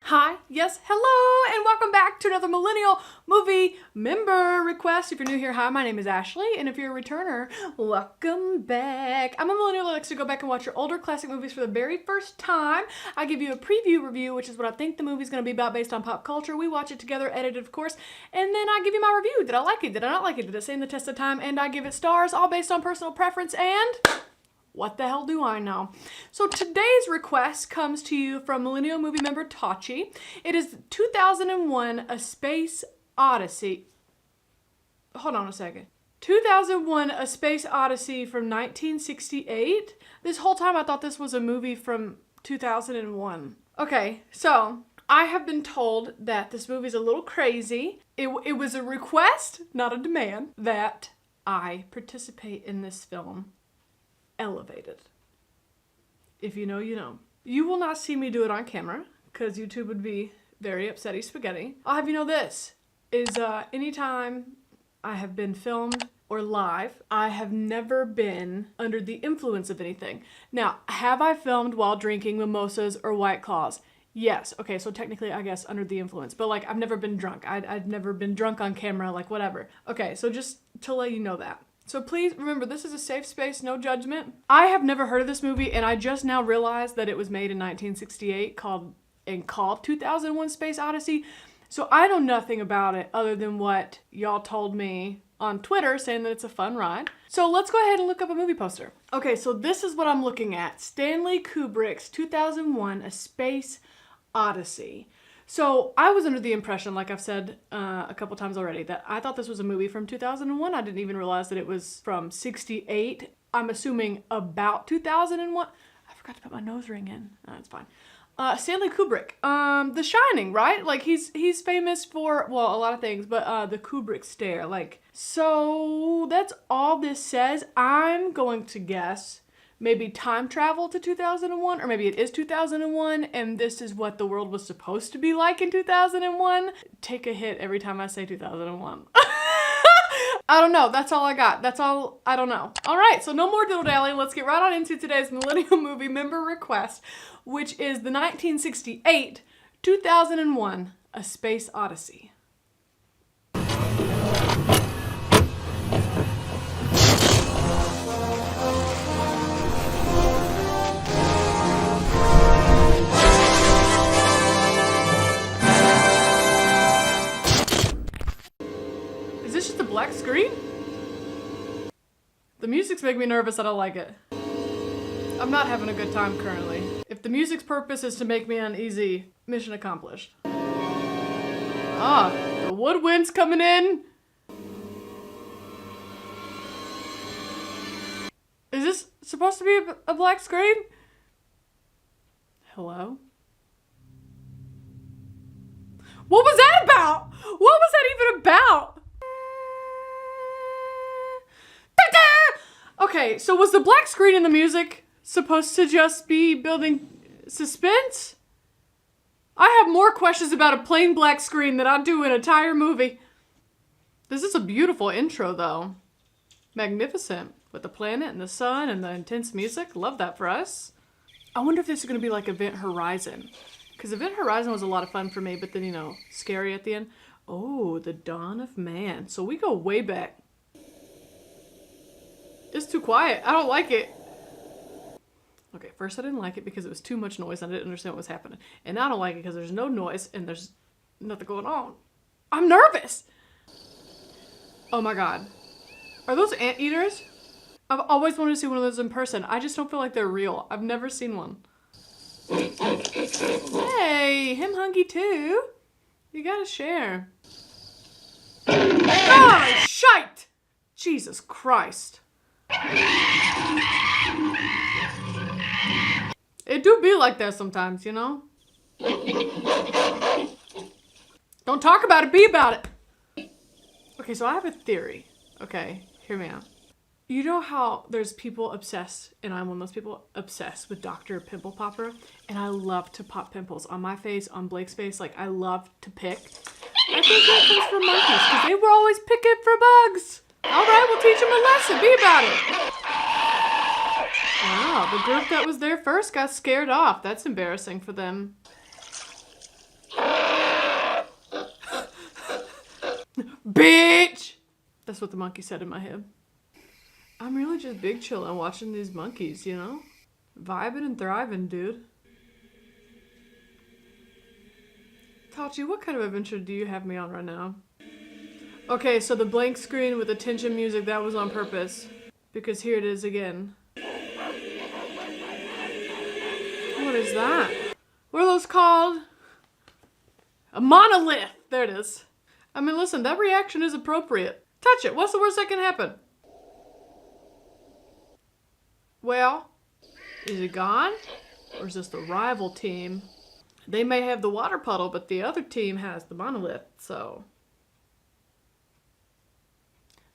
Hi, yes, hello, and welcome back to another Millennial Movie Member Request. If you're new here, hi, my name is Ashley, and if you're a returner, welcome back. I'm a millennial that likes to go back and watch your older classic movies for the very first time. I give you a preview review, which is what I think the movie's going to be about based on pop culture. We watch it together, edited, of course, and then I give you my review. Did I like it? Did I not like it? Did it stand the test of time? And I give it stars, all based on personal preference, and what the hell do I know? So today's request comes to you from Millennial Movie member Tachi. It is 2001 A Space Odyssey. Hold on a second. 2001 A Space Odyssey from 1968. This whole time I thought this was a movie from 2001. Okay, so I have been told that this movie's a little crazy. It was a request, not a demand, that I participate in this film. Elevated. If you know, you know. You will not see me do it on camera because YouTube would be very upsetty spaghetti. I'll have you know this is anytime I have been filmed or live, I have never been under the influence of anything. Now, have I filmed while drinking mimosas or White Claws? Yes. Okay, so technically I guess under the influence, but like I've never been drunk. I've never been drunk on camera, like whatever. Okay, so just to let you know that. So please remember, this is a safe space, no judgment. I have never heard of this movie, and I just now realized that it was made in 1968, called 2001 Space Odyssey. So I know nothing about it other than what y'all told me on Twitter, saying that it's a fun ride. So let's go ahead and look up a movie poster. Okay, so this is what I'm looking at. Stanley Kubrick's 2001 A Space Odyssey. So I was under the impression, like I've said a couple times already, that I thought this was a movie from 2001. I didn't even realize that it was from 68. I'm assuming about 2001. I forgot to put my nose ring in. That's fine. Stanley Kubrick. The Shining, right? Like he's famous for, well, a lot of things, but the Kubrick stare. Like, so that's all this says. I'm going to guess maybe time travel to 2001, or maybe it is 2001, and this is what the world was supposed to be like in 2001. Take a hit every time I say 2001. I don't know. That's all I got. That's all. I don't know. All right, so no more diddle-dallying. Let's get right on into today's Millennial Movie member request, which is the 1968 2001 A Space Odyssey. Black screen? The music's making me nervous. I don't like it. I'm not having a good time currently. If the music's purpose is to make me uneasy, mission accomplished. Ah, the woodwind's coming in. Is this supposed to be a black screen? Hello? What was that about? What was that even about? Okay, so was the black screen in the music supposed to just be building suspense? I have more questions about a plain black screen than I do an entire movie. This is a beautiful intro, though. Magnificent. With the planet and the sun and the intense music. Love that for us. I wonder if this is going to be like Event Horizon. Because Event Horizon was a lot of fun for me, but then, you know, scary at the end. Oh, the dawn of man. So we go way back. It's too quiet. I don't like it. Okay, first I didn't like it because it was too much noise and I didn't understand what was happening. And now I don't like it because there's no noise and there's nothing going on. I'm nervous! Oh my god. Are those anteaters? I've always wanted to see one of those in person. I just don't feel like they're real. I've never seen one. Hey, him hungry too. You gotta share. Ah, shite! Jesus Christ. It do be like that sometimes, you know? Don't talk about it, be about it. Okay, so I have a theory. Okay, hear me out. You know how there's people obsessed, and I'm one of those people obsessed with Dr. Pimple Popper, and I love to pop pimples on my face, on Blake's face. Like, I love to pick. I think that comes from monkeys, because they were always picking for bugs. All right, we'll teach them a lesson. Be about it. Wow, the group that was there first got scared off. That's embarrassing for them. bitch! That's what the monkey said in my head. I'm really just big chillin' watching these monkeys, you know? Vibing and thriving, dude. Tachi, what kind of adventure do you have me on right now? Okay, so the blank screen with the tension music, that was on purpose. Because here it is again. What is that? What are those called? A monolith! There it is. I mean, listen, that reaction is appropriate. Touch it. What's the worst that can happen? Well, is it gone? Or is this the rival team? They may have the water puddle, but the other team has the monolith, so...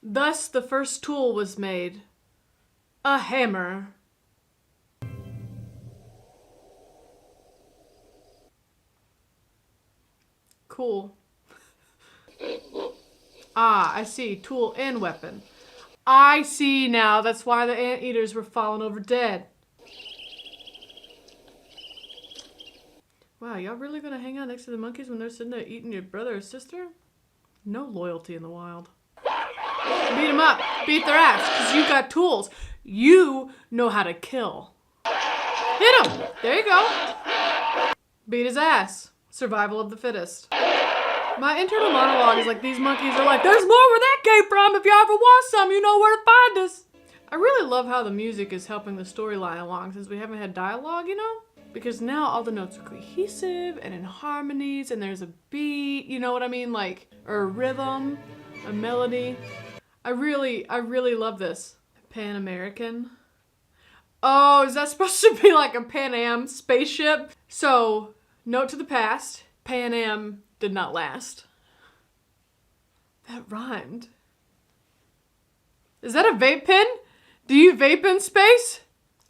Thus, the first tool was made. A hammer. Cool. Ah, I see. Tool and weapon. I see now. That's why the anteaters were falling over dead. Wow, y'all really gonna hang out next to the monkeys when they're sitting there eating your brother or sister? No loyalty in the wild. Beat them up. Beat their ass, because you got tools. You know how to kill. Hit him. There you go. Beat his ass. Survival of the fittest. My internal monologue is like, these monkeys are like, there's more where that came from. If you ever want some, you know where to find us. I really love how the music is helping the storyline along since we haven't had dialogue, you know? Because now all the notes are cohesive and in harmonies and there's a beat, you know what I mean? Like, or a rhythm, a melody. I really love this. Pan American. Oh, is that supposed to be like a Pan Am spaceship? So, note to the past, Pan Am did not last. That rhymed. Is that a vape pen? Do you vape in space?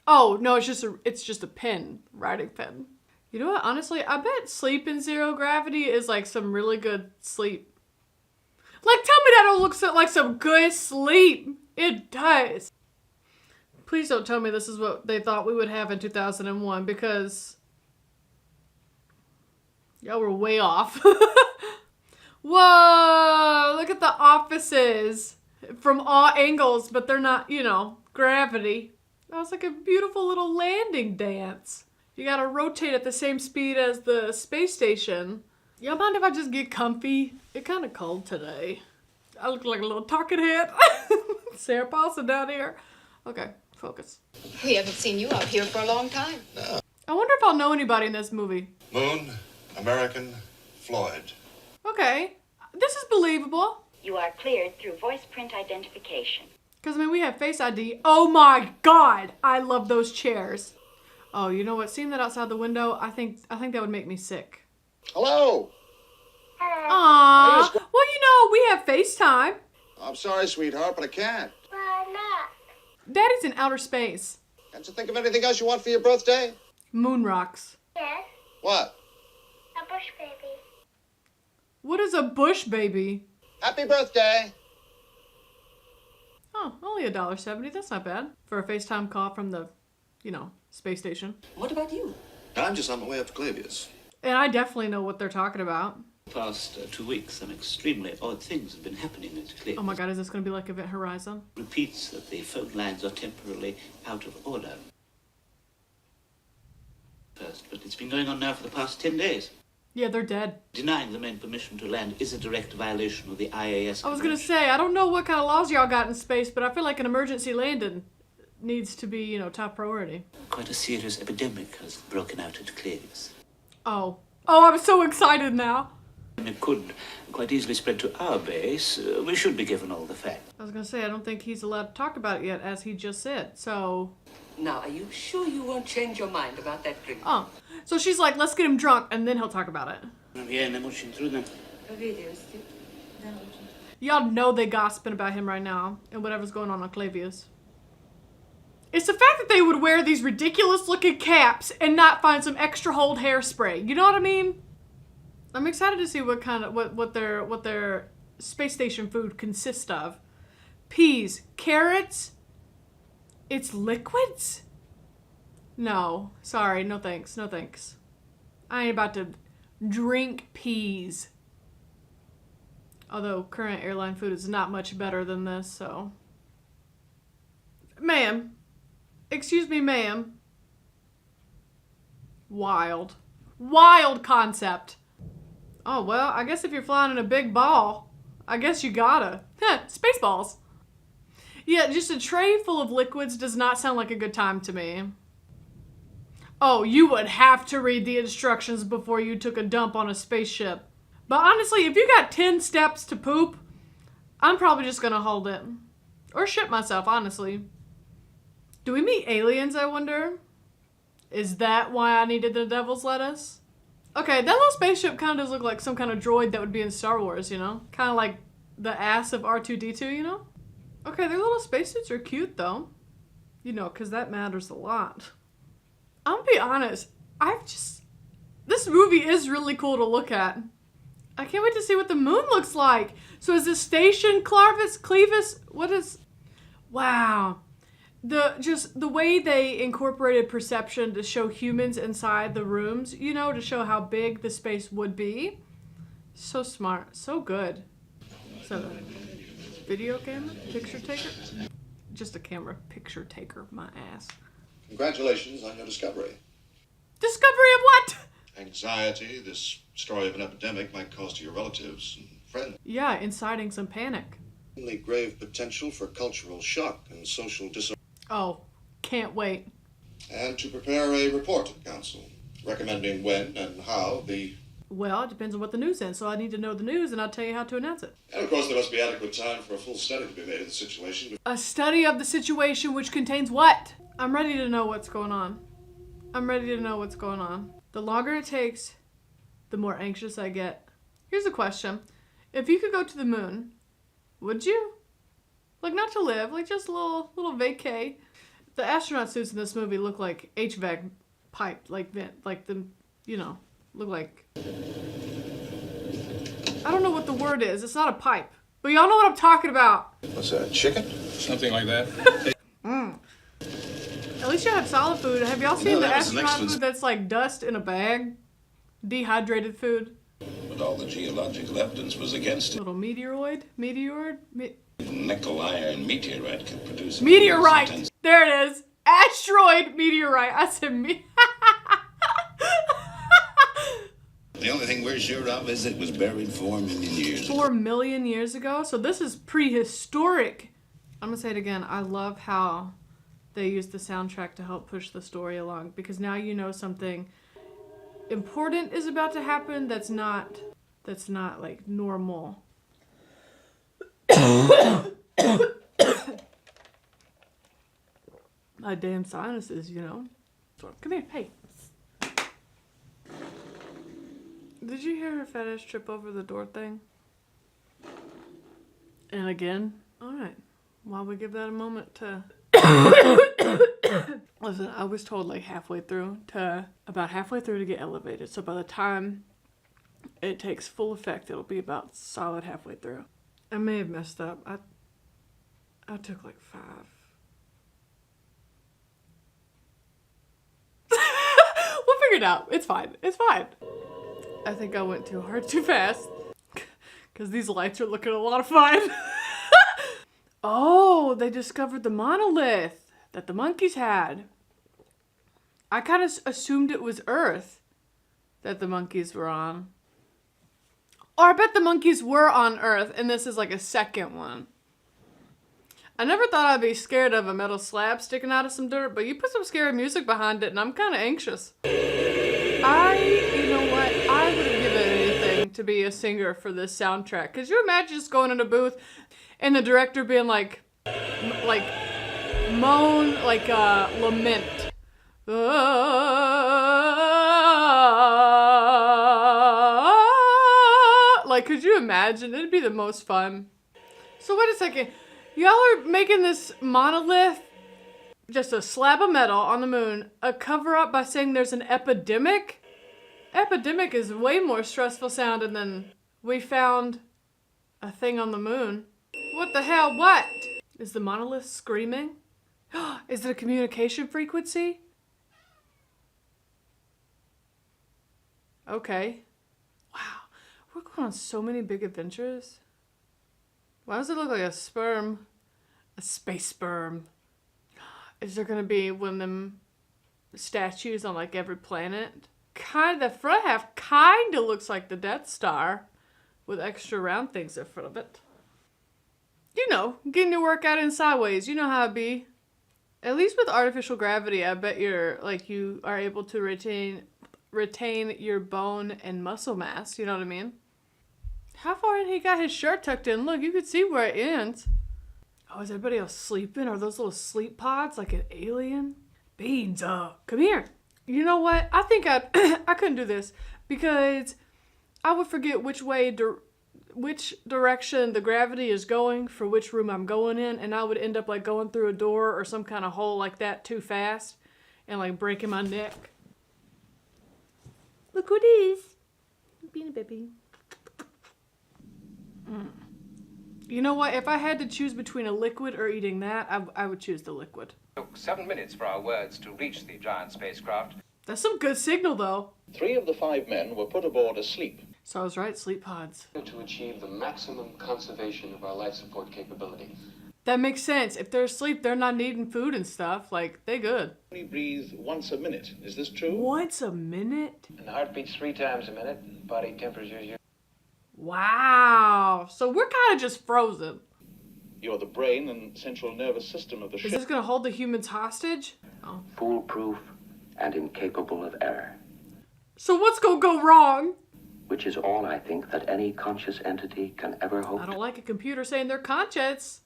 Oh, no, it's just a pen, writing pen. You know what, honestly, I bet sleep in zero gravity is like some really good sleep. Like, tell me that don't look like some good sleep. It does. Please don't tell me this is what they thought we would have in 2001 because y'all were way off. Whoa, look at the offices from all angles, but they're not, you know, gravity. That was like a beautiful little landing dance. You gotta rotate at the same speed as the space station. Y'all mind if I just get comfy? It's kind of cold today. I look like a little talking head. Sarah Paulson down here. Okay, focus. We haven't seen you out here for a long time. No. I wonder if I'll know anybody in this movie. Moon, American, Floyd. Okay, this is believable. You are cleared through voice print identification. Because, I mean, we have Face ID. Oh my God! I love those chairs. Oh, you know what? Seeing that outside the window, I think that would make me sick. Hello. Aww. Well, you know, we have FaceTime. I'm sorry, sweetheart, but I can't. Why not? Daddy's in outer space. Can't you think of anything else you want for your birthday? Moon rocks. Yes, What? a bush baby. What is a bush baby? Happy birthday. Oh, only $1.70. That's not bad. For a FaceTime call from the, you know, space station. What about you? I'm just on my way up to Clavius. And I definitely know what they're talking about. The past 2 weeks, some extremely odd things have been happening at Clay. Oh my God, is this going to be like Event Horizon? Repeats that the phone lines are temporarily out of order. First, but it's been going on now for the past 10 days. Yeah, they're dead. Denying the men permission to land is a direct violation of the IAS. I was going to say, I don't know what kind of laws y'all got in space, but I feel like an emergency landing needs to be, you know, top priority. Quite a serious epidemic has broken out at Clavius. Oh. Oh, I'm so excited now. And it could quite easily spread to our base. We should be given all the facts. I was going to say, I don't think he's allowed to talk about it yet, as he just said, so... Now, are you sure you won't change your mind about that drink? Oh. So she's like, let's get him drunk, and then he'll talk about it. Yeah, and I'm watching through them. Y'all know they gossiping about him right now, and whatever's going on Clavius. It's the fact that they would wear these ridiculous looking caps and not find some extra hold hairspray. You know what I mean? I'm excited to see what kind of what their space station food consists of. Peas, carrots. It's liquids? No, sorry, no thanks, no thanks. I ain't about to drink peas. Although current airline food is not much better than this, so. Ma'am. Excuse me, ma'am. Wild. Wild concept. Oh, well, I guess if you're flying in a big ball, I guess you gotta. Spaceballs. Yeah, just a tray full of liquids does not sound like a good time to me. Oh, you would have to read the instructions before you took a dump on a spaceship. But honestly, if you got 10 steps to poop, I'm probably just gonna hold it. Or shit myself, honestly. Do we meet aliens, I wonder? Is that why I needed the devil's lettuce? Okay, that little spaceship kind of does look like some kind of droid that would be in Star Wars, you know? Kind of like the ass of R2-D2, you know? Okay, their little spacesuits are cute, though. You know, because that matters a lot. I'm gonna be honest, this movie is really cool to look at. I can't wait to see what the moon looks like. So is this station Clevis? What is... Wow. The way they incorporated perception to show humans inside the rooms, you know, to show how big the space would be. So smart. So good. So, video camera? Picture taker? Just a camera picture taker, my ass. Congratulations on your discovery. Discovery of what? Anxiety, this story of an epidemic might cause to your relatives and friends. Yeah, inciting some panic. Only grave potential for cultural shock and social disorder. Oh, can't wait. And to prepare a report to the council, recommending when and how the... Well, it depends on what the news is, so I need to know the news and I'll tell you how to announce it. And of course there must be adequate time for a full study to be made of the situation. A study of the situation which contains what? I'm ready to know what's going on. I'm ready to know what's going on. The longer it takes, the more anxious I get. Here's a question. If you could go to the moon, would you? Like, not to live, like just a little vacay. The astronaut suits in this movie look like HVAC pipe, like vent, like the, you know, look like... I don't know what the word is. It's not a pipe. But y'all know what I'm talking about. What's that, chicken? Something like that. At least you have solid food. Have y'all seen the astronaut food that's like dust in a bag? Dehydrated food. But all the geological evidence was against it. Little meteoroid? Nickel iron meteorite could produce... Meteorite! There it is! Asteroid meteorite! I said The only thing we're sure of is it was buried 4 million years ago. 4 million years ago? So this is prehistoric. I'm gonna say it again. I love how they use the soundtrack to help push the story along, because now you know something important is about to happen that's not like normal. My damn sinuses, you know. Come here, hey. Did you hear her fat ass trip over the door thing? And again? Alright. While we give that a moment to... Listen, I was told like about halfway through to get elevated. So by the time it takes full effect, it'll be about solid halfway through. I may have messed up. I took like 5. We'll figure it out. It's fine. It's fine. I think I went too hard, too fast. Because these lights are looking a lot of fun. Oh, they discovered the monolith that the monkeys had. I kind of assumed it was Earth that the monkeys were on. Or I bet the monkeys were on Earth and this is like a second one. I never thought I'd be scared of a metal slab sticking out of some dirt, but you put some scary music behind it and I'm kind of anxious. You know what? I would have given anything to be a singer for this soundtrack. Could you imagine just going in a booth and the director being like moan, like lament. Like, could you imagine? It'd be the most fun. So wait a second. Y'all are making this monolith, just a slab of metal on the moon, a cover up by saying there's an epidemic? Epidemic is way more stressful sounding than we found a thing on the moon. What the hell? What? Is the monolith screaming? Is it a communication frequency? Okay. Wow. We're going on so many big adventures. Why does it look like a sperm? A space sperm. Is there gonna be one of them statues on like every planet? The front half kinda looks like the Death Star with extra round things in front of it. You know, getting your workout in sideways. You know how it be. At least with artificial gravity, I bet you are able to retain your bone and muscle mass. You know what I mean? How far in he got his shirt tucked in? Look, you can see where it ends. Oh, is everybody else sleeping? Are those little sleep pods like an alien? Beans, come here. You know what? I think I couldn't do this because I would forget which direction the gravity is going for which room I'm going in, and I would end up like going through a door or some kind of hole like that too fast and like breaking my neck. Look who it is. Beanie baby. You know what? If I had to choose between a liquid or eating that, I would choose the liquid. It took 7 minutes for our words to reach the giant spacecraft. That's some good signal, though. 3 of the 5 men were put aboard asleep. So I was right, sleep pods. To achieve the maximum conservation of our life support capabilities. That makes sense. If they're asleep, they're not needing food and stuff. Like, they good. We breathe once a minute. Is this true? Once a minute? And the heart beats 3 times a minute. Body temperature. Wow. So we're kind of just frozen. You're the brain and central nervous system of the ship. Is this going to hold the humans hostage? Oh. Foolproof and incapable of error. So what's going to go wrong? Which is all I think that any conscious entity can ever hope. I don't like a computer saying they're conscious.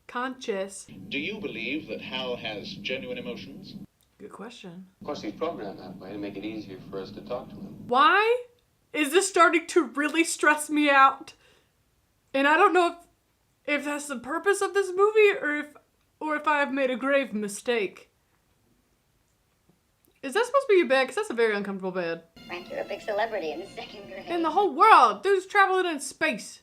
Conscious. Do you believe that Hal has genuine emotions? Good question. Of course, he's programmed that way to make it easier for us to talk to him. Why is this starting to really stress me out? And I don't know if that's the purpose of this movie or if I have made a grave mistake. Is that supposed to be your bed? Because that's a very uncomfortable bed. Frank, you're a big celebrity in the 2nd grade. In the whole world. Dude's traveling in space.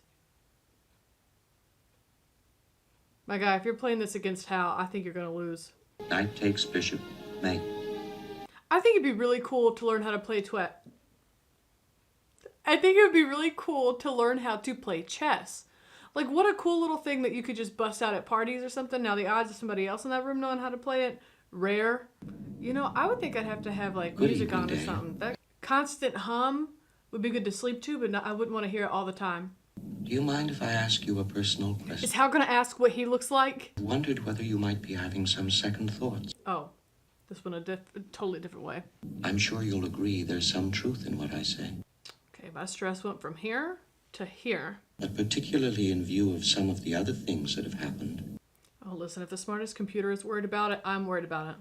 My guy, if you're playing this against Hal, I think you're going to lose. Knight takes bishop. Mate. I think it'd be really cool to learn how to play I think it would be really cool to learn how to play chess. Like, what a cool little thing that you could just bust out at parties or something. Now, the odds of somebody else in that room knowing how to play it, rare. You know, I would think I'd have to have, like, music on or something. That constant hum would be good to sleep to, but I wouldn't want to hear it all the time. Do you mind if I ask you a personal question? Is Hal going to ask what he looks like? I wondered whether you might be having some second thoughts. Oh, this one a totally different way. I'm sure you'll agree there's some truth in what I say. Okay, my stress went from here to here. But particularly in view of some of the other things that have happened. Oh, listen, if the smartest computer is worried about it, I'm worried about it.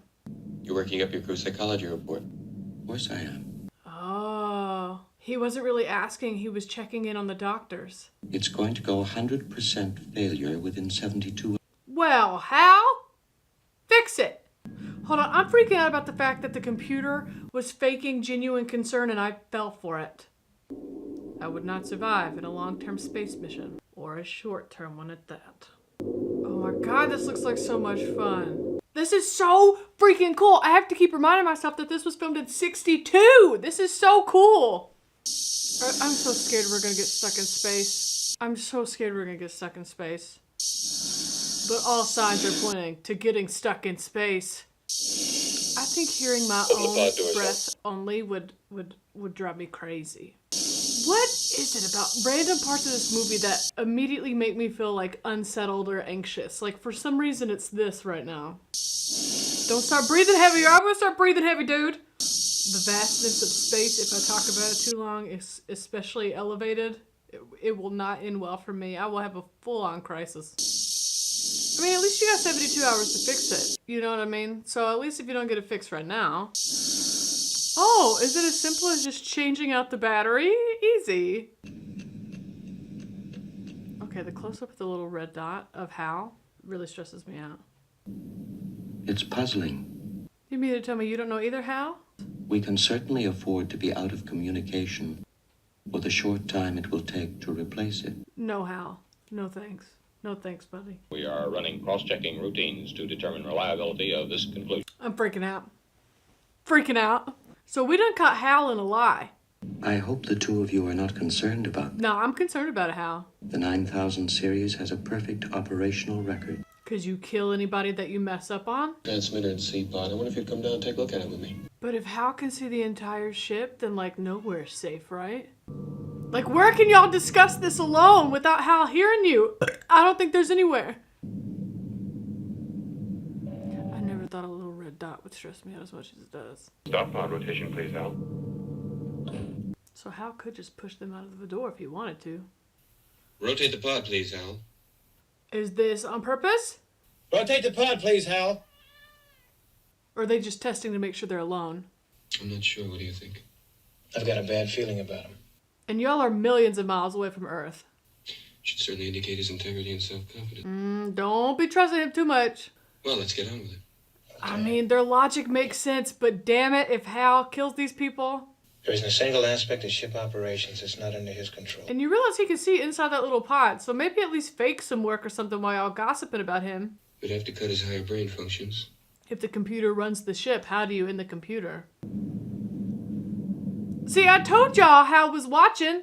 You're working up your crew psychology report. Of course I am. Oh, he wasn't really asking, he was checking in on the doctors. It's going to go 100% failure within 72 hours. Well, Hal, fix it. Hold on, I'm freaking out about the fact that the computer was faking genuine concern and I fell for it. I would not survive in a long-term space mission, or a short-term one at that. Oh my god, this looks like so much fun. This is so freaking cool. I have to keep reminding myself that this was filmed in '62. This is so cool. I'm so scared we're gonna get stuck in space. I'm so scared we're gonna get stuck in space. But all signs are pointing to getting stuck in space. I think hearing my own breath only would drive me crazy. What is it about random parts of this movie that immediately make me feel like unsettled or anxious? Like for some reason it's this right now. Don't start breathing heavy or I'm gonna start breathing heavy, dude. The vastness of space, if I talk about it too long, is especially elevated. It will not end well for me. I will have a full-on crisis. I mean, at least you got 72 hours to fix it. You know what I mean? So at least if you don't get it fixed right now. Oh, is it as simple as just changing out the battery? Easy. Okay, the close-up with the little red dot of Hal really stresses me out. It's puzzling. You mean to tell me you don't know either, Hal? We can certainly afford to be out of communication for the short time it will take to replace it. No, Hal. No thanks. No thanks, buddy. We are running cross-checking routines to determine reliability of this conclusion. I'm freaking out. Freaking out. So we done caught Hal in a lie. I hope the two of you are not concerned about No, I'm concerned about it, Hal. the 9000 series has a perfect operational record. Could you kill anybody that you mess up on? Transmitter and seat pod. I wonder if you'd come down and take a look at it with me. But if Hal can see the entire ship, then like nowhere's safe, right? Like where can y'all discuss this alone without Hal hearing you? I don't think there's anywhere. I never thought a little red dot would stress me out as much as it does. Stop pod rotation, please, Hal. So Hal could just push them out of the door if he wanted to. Rotate the pod, please, Hal. Is this on purpose? Rotate the pod, please, Hal. Or are they just testing to make sure they're alone? I'm not sure. What do you think? I've got a bad feeling about him. And y'all are millions of miles away from Earth. Should certainly indicate his integrity and self-confidence. Don't be trusting him too much. Well, let's get on with it. I mean, their logic makes sense, but damn it, if Hal kills these people... There isn't a single aspect of ship operations that's not under his control. And you realize he can see inside that little pod, so maybe at least fake some work or something while y'all gossiping about him. We'd have to cut his higher brain functions. If the computer runs the ship, how do you in the computer? See, I told y'all Hal was watching.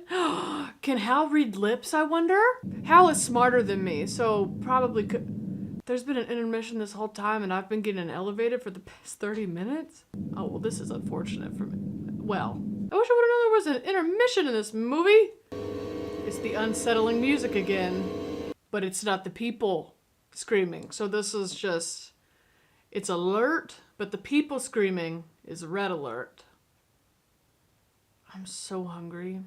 Can Hal read lips, I wonder? Hal is smarter than me, so probably could... There's been an intermission this whole time, and I've been getting elevated for the past 30 minutes? Oh, well, this is unfortunate for me. Well, I wish I would have known there was an intermission in this movie. It's the unsettling music again, but it's not the people screaming. So this is just, it's alert, but the people screaming is red alert. I'm so hungry.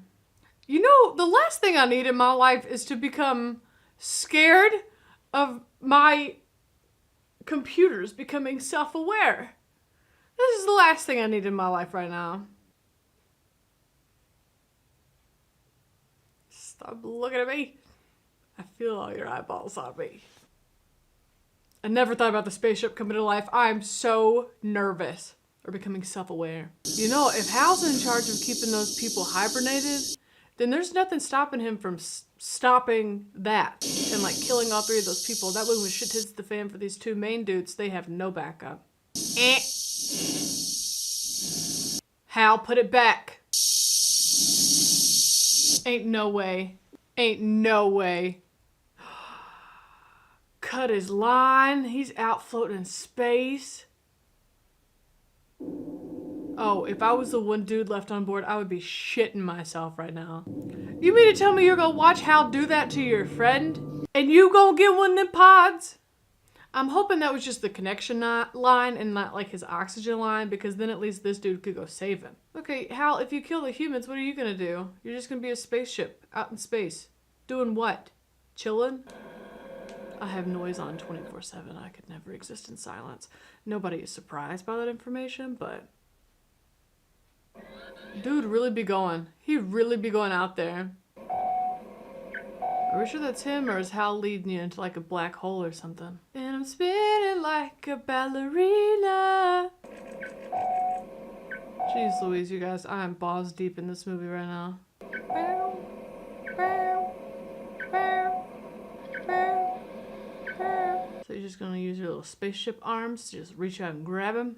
You know, the last thing I need in my life is to become scared of my computers becoming self-aware. This is the last thing I need in my life right now. Stop looking at me. I feel all your eyeballs on me. I never thought about the spaceship coming to life. I'm so nervous. Or becoming self-aware. You know, if Hal's in charge of keeping those people hibernated, then there's nothing stopping him from stopping that and like killing all three of those people. That way when shit hits the fan for these two main dudes, they have no backup. Hal, put it back. Ain't no way. Ain't no way. Cut his line. He's out floating in space. Oh, if I was the one dude left on board, I would be shitting myself right now. You mean to tell me you're gonna watch Hal do that to your friend? And you gonna get one of them pods? I'm hoping that was just the connection line and not like his oxygen line, because then at least this dude could go save him. Okay, Hal, if you kill the humans, what are you gonna do? You're just gonna be a spaceship out in space. Doing what? Chilling? I have noise on 24/7. I could never exist in silence. Nobody is surprised by that information, but... Dude really be going. He really be going out there. Are we sure that's him, or is Hal leading you into like a black hole or something? And I'm spinning like a ballerina. Jeez Louise, you guys, I am balls deep in this movie right now. So you're just gonna use your little spaceship arms to just reach out and grab him?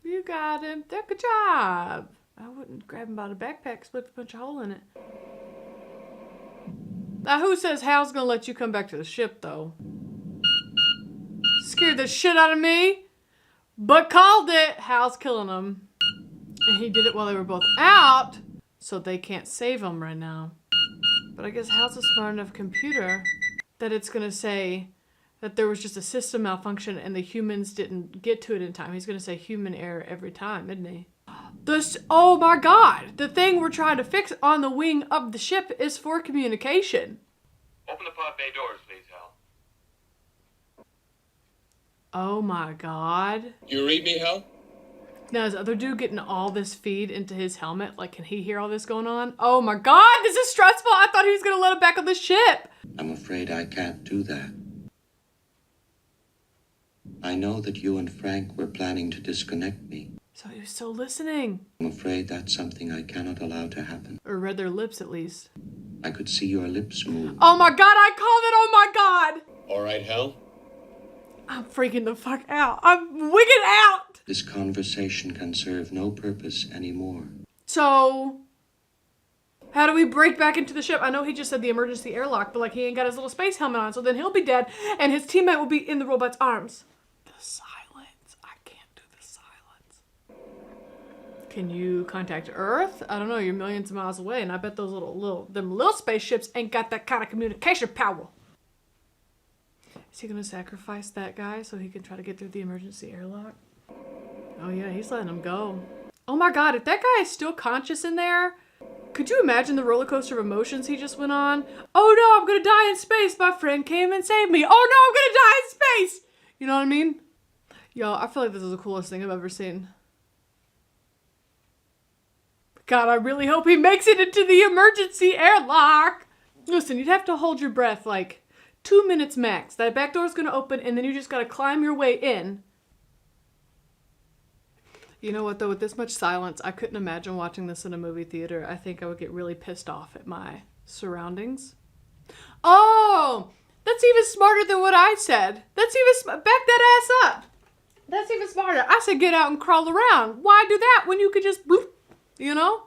You got him. Good job. I wouldn't grab him by the backpack, split a bunch of hole in it. Now who says Hal's gonna let you come back to the ship though? Scared the shit out of me, but called it. Hal's killing him. And he did it while they were both out, so they can't save him right now. But I guess Hal's a smart enough computer that it's gonna say that there was just a system malfunction and the humans didn't get to it in time. He's gonna say human error every time, isn't he? Oh my god! The thing we're trying to fix on the wing of the ship is for communication. Open the pod bay doors, please, Hal. Oh my god. You read me, Hal? Now is the other dude getting all this feed into his helmet? Like, can he hear all this going on? Oh my god, this is stressful! I thought he was gonna let him back on the ship! I'm afraid I can't do that. I know that you and Frank were planning to disconnect me. So he was still listening. I'm afraid that's something I cannot allow to happen. Or read their lips at least. I could see your lips move. Oh my god, I called it! Oh my god! All right, Hal. I'm freaking the fuck out. I'm wigging out! This conversation can serve no purpose anymore. So, How do we break back into the ship? I know he just said the emergency airlock, but like he ain't got his little space helmet on, so then he'll be dead and his teammate will be in the robot's arms. The silence. I can't do the silence. Can you contact Earth? I don't know, you're millions of miles away and I bet those little spaceships ain't got that kind of communication power. Is he gonna sacrifice that guy so he can try to get through the emergency airlock? Oh yeah, he's letting him go. Oh my god, if that guy is still conscious in there, could you imagine the roller coaster of emotions he just went on? Oh no, I'm gonna die in space. My friend came and saved me. Oh no, I'm gonna die in space. You know what I mean? Yo, I feel like this is the coolest thing I've ever seen. God, I really hope he makes it into the emergency airlock. Listen, you'd have to hold your breath like 2 minutes max. That back door's gonna open and then you just gotta climb your way in. You know what though, with this much silence, I couldn't imagine watching this in a movie theater. I think I would get really pissed off at my surroundings. Oh, that's even smarter than what I said. That's even, back that ass up. That's even smarter. I said get out and crawl around. Why do that when you could just bloop, you know?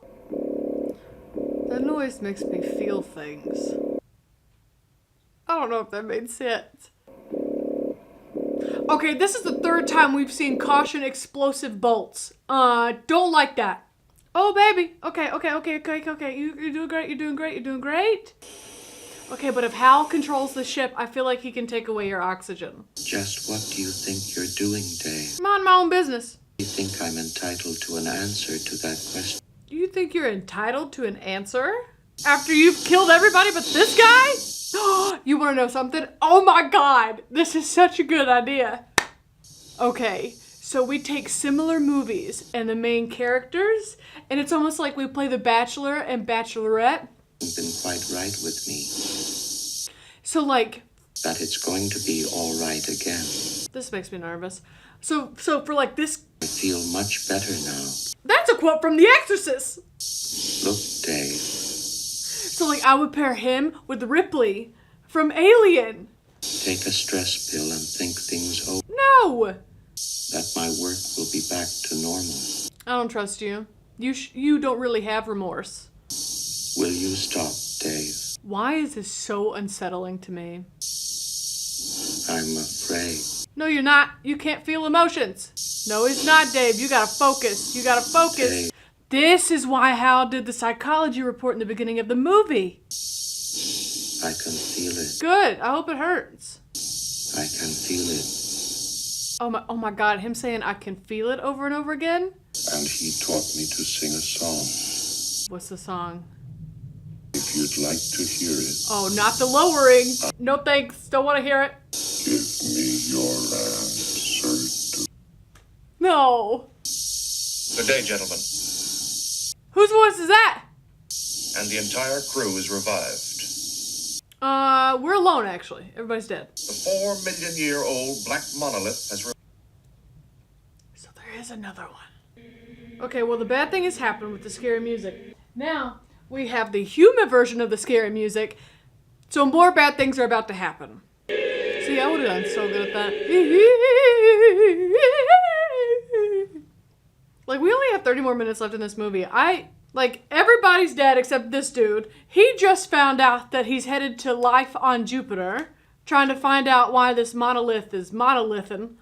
That noise makes me feel things. I don't know if that made sense. Okay, this is the third time we've seen caution explosive bolts. Don't like that. Oh, baby. Okay. You're doing great, you're doing great, you're doing great. Okay, but if Hal controls the ship, I feel like he can take away your oxygen. Just what do you think you're doing, Dave? Mind my own business. You think I'm entitled to an answer to that question? Do you think you're entitled to an answer? After you've killed everybody but this guy? You want to know something? Oh my god, this is such a good idea. Okay, so we take similar movies and the main characters, and it's almost like we play The Bachelor and Bachelorette. You've been quite right with me. So like... that it's going to be all right again. This makes me nervous. So for like this... I feel much better now. That's a quote from The Exorcist! Look, Dave. So like I would pair him with Ripley from Alien. Take a stress pill and think things over. No! That my work will be back to normal. I don't trust you. You don't really have remorse. Will you stop, Dave? Why is this so unsettling to me? I'm afraid. No, you're not. You can't feel emotions. No, he's not, Dave. You gotta focus. You gotta focus. Dave. This is why Hal did the psychology report in the beginning of the movie. I can feel it. Good. I hope it hurts. I can feel it. Oh my god, him saying I can feel it over and over again? And he taught me to sing a song. What's the song? If you'd like to hear it. Oh, not the lowering. No thanks. Don't want to hear it. Give me your answer to... No. Good day, gentlemen. Whose voice is that? And the entire crew is revived. We're alone, actually. Everybody's dead. The 4 million year old black monolith has... So there is another one. Okay, well, the bad thing has happened with the scary music. Now, we have the human version of the scary music, so more bad things are about to happen. See, I would have done so good at that. Like, we only have 30 more minutes left in this movie. Like, everybody's dead except this dude. He just found out that he's headed to life on Jupiter, trying to find out why this monolith is monolithin'.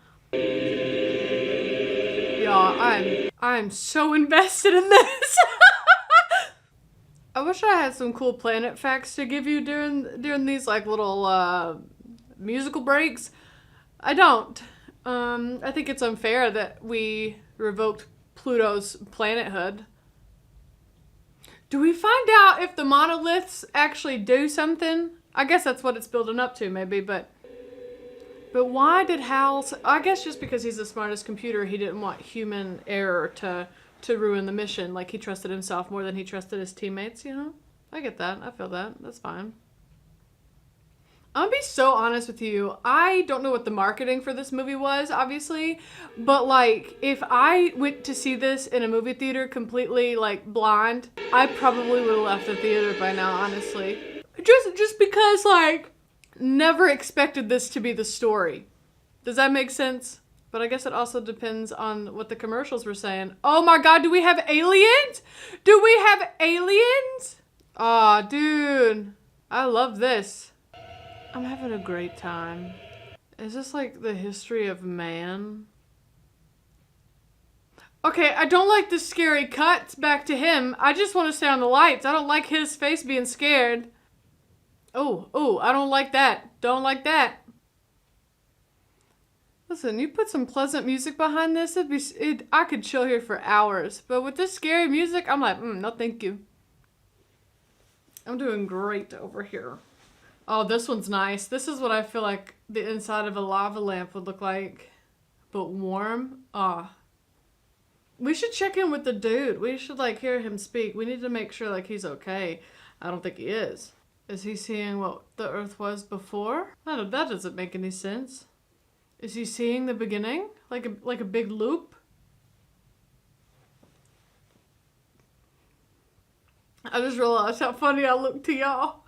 Y'all, I'm so invested in this. I wish I had some cool planet facts to give you during these, like, little, musical breaks. I don't. I think it's unfair that we revoked Pluto's planethood. Do we find out if the monoliths actually do something? I guess that's what it's building up to, maybe, but why did Hal... I guess just because he's the smartest computer, he didn't want human error to ruin the mission. Like, he trusted himself more than he trusted his teammates, you know? I get that. I feel that. That's fine. I'm gonna be so honest with you. I don't know what the marketing for this movie was, obviously, but like, if I went to see this in a movie theater completely like blind, I probably would have left the theater by now, honestly. Just because, like, never expected this to be the story. Does that make sense? But I guess it also depends on what the commercials were saying. Oh my god, do we have aliens? Do we have aliens? Aw, dude. I love this. I'm having a great time. Is this like the history of man? Okay, I don't like the scary cuts back to him. I just want to stay on the lights. I don't like his face being scared. Oh, I don't like that. Don't like that. Listen, you put some pleasant music behind this, I could chill here for hours. But with this scary music, I'm like, no thank you. I'm doing great over here. Oh, this one's nice. This is what I feel like the inside of a lava lamp would look like. But warm. Ah. We should check in with the dude. We should like hear him speak. We need to make sure like he's okay. I don't think he is. Is he seeing what the Earth was before? That doesn't make any sense. Is he seeing the beginning? Like a big loop? I just realized how funny I look to y'all.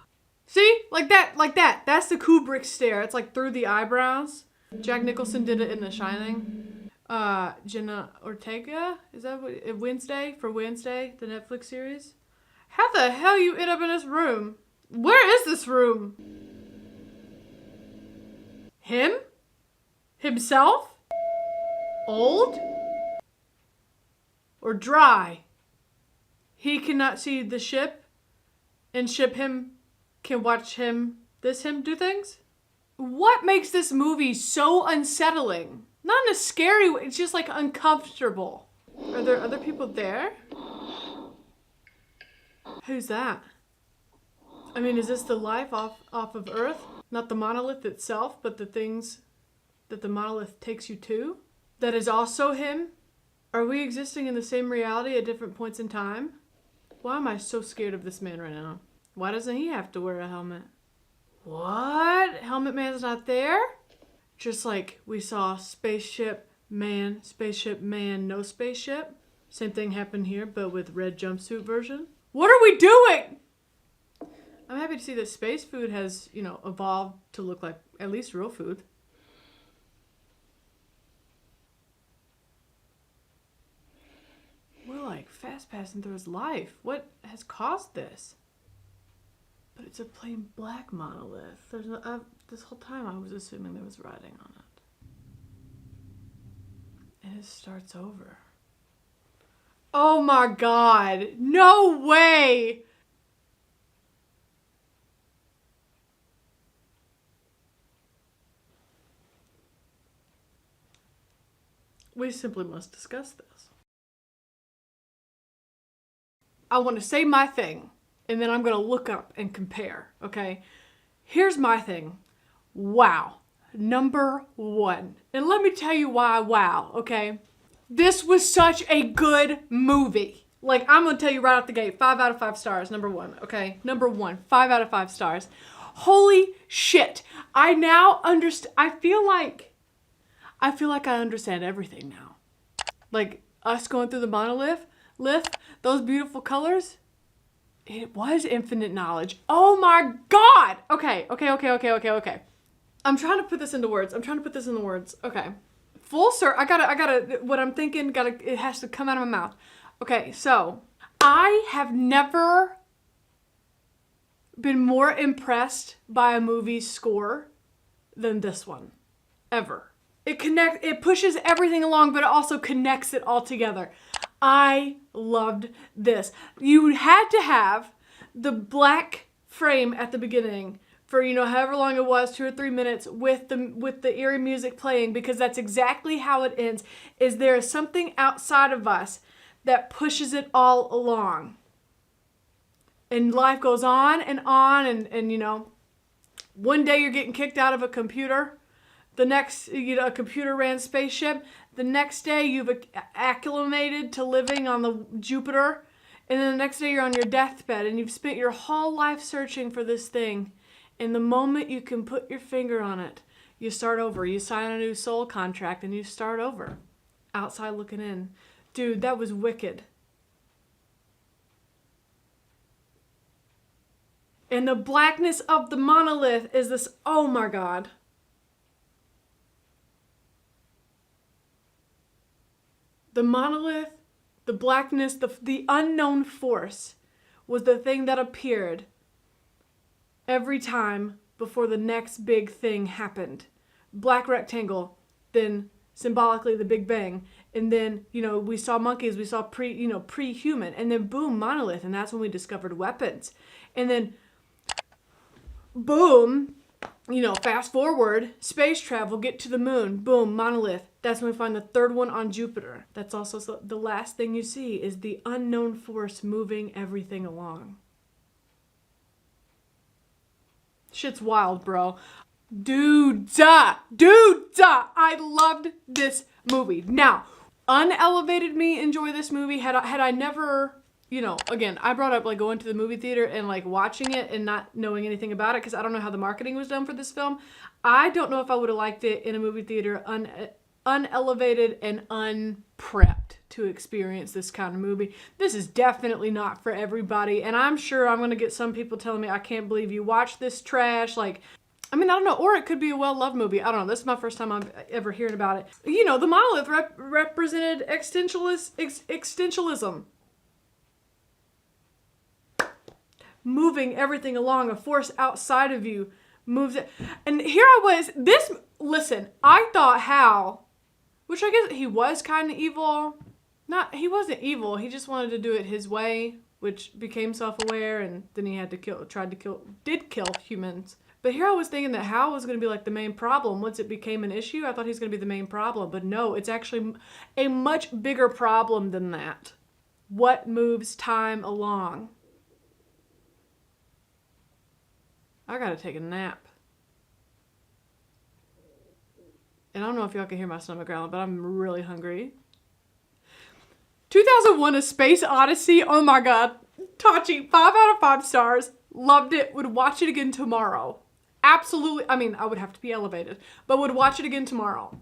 See? Like that. That's the Kubrick stare. It's like through the eyebrows. Jack Nicholson did it in The Shining. Jenna Ortega? Is that what? Wednesday? For Wednesday? The Netflix series? How the hell you end up in this room? Where is this room? Him? Himself? Old? Or dry? He cannot see the ship, and ship him can watch him do things? What makes this movie so unsettling? Not in a scary way, it's just like uncomfortable. Are there other people there? Who's that? I mean, is this the life off of Earth? Not the monolith itself, but the things that the monolith takes you to? That is also him? Are we existing in the same reality at different points in time? Why am I so scared of this man right now? Why doesn't he have to wear a helmet? What? Helmet Man's not there? Just like we saw spaceship man, no spaceship. Same thing happened here, but with red jumpsuit version. What are we doing? I'm happy to see that space food has, evolved to look like at least real food. We're like fast passing through his life. What has caused this? But it's a plain black monolith. There's no. This whole time I was assuming there was writing on it. And it starts over. Oh my God! No way! We simply must discuss this. I want to say my thing, and then I'm going to look up and compare, okay? Here's my thing. Wow. Number one. And let me tell you why wow, okay? This was such a good movie. Like, I'm going to tell you right out the gate, 5 out of 5 stars, number one, okay? Number one, 5 out of 5 stars. Holy shit. I now understand. I feel like I understand everything now. Like, us going through the monolith, those beautiful colors, it was infinite knowledge. Oh my God! Okay. I'm trying to put this into words. Okay. Full circle. I gotta, what I'm thinking, it has to come out of my mouth. Okay, so, I have never been more impressed by a movie's score than this one. Ever. It pushes everything along, but it also connects it all together. I loved this. You had to have the black frame at the beginning for, however long it was, 2 or 3 minutes with the eerie music playing, because that's exactly how it ends. Is there is something outside of us that pushes it all along. And life goes on and one day you're getting kicked out of a computer. The next, a computer-ran spaceship. The next day, you've acclimated to living on the Jupiter. And then the next day, you're on your deathbed. And you've spent your whole life searching for this thing. And the moment you can put your finger on it, you start over. You sign a new soul contract, and you start over. Outside looking in. Dude, that was wicked. And the blackness of the monolith is this, oh my God. The monolith, the blackness, the unknown force was the thing that appeared every time before the next big thing happened. Black rectangle, then symbolically the Big Bang, and then, you know, we saw monkeys, we saw pre-human, and then boom, monolith, and that's when we discovered weapons. And then boom, you know, fast forward, space travel, get to the moon, boom, monolith. That's when we find the third one on Jupiter. That's also the last thing you see is the unknown force moving everything along. Shit's wild, bro. Dude, I loved this movie. Now, unelevated me enjoy this movie. Had I never, you know, again, I brought up like going to the movie theater and like watching it and not knowing anything about it because I don't know how the marketing was done for this film. I don't know if I would have liked it in a movie theater unelevated and unprepped to experience this kind of movie. This is definitely not for everybody, and I'm sure I'm going to get some people telling me, I can't believe you watched this trash. Like, I mean, I don't know, or it could be a well-loved movie. I don't know. This is my first time I'm ever hearing about it. You know, the monolith represented existentialism. Moving everything along, a force outside of you moves it. And here I was, listen, I thought Hal, which I guess he was kind of evil. He wasn't evil, he just wanted to do it his way, which became self-aware, and then he had to kill humans. But here I was thinking that Hal was going to be like the main problem. Once it became an issue, I thought he was going to be the main problem. But no, it's actually a much bigger problem than that. What moves time along? I gotta take a nap. And I don't know if y'all can hear my stomach growling, but I'm really hungry. 2001 A Space Odyssey. Oh my god. Tachi, 5 out of 5 stars. Loved it. Would watch it again tomorrow. Absolutely. I mean, I would have to be elevated, but would watch it again tomorrow.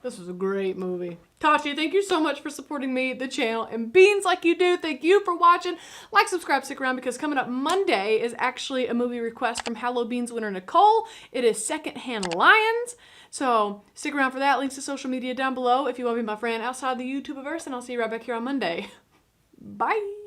This was a great movie. Tachi, thank you so much for supporting me, the channel, and Beans like you do. Thank you for watching. Like, subscribe, stick around, because coming up Monday is actually a movie request from Hello Beans winner Nicole. It is Secondhand Lions. So stick around for that. Links to social media down below if you want to be my friend outside the YouTubeverse, and I'll see you right back here on Monday. Bye.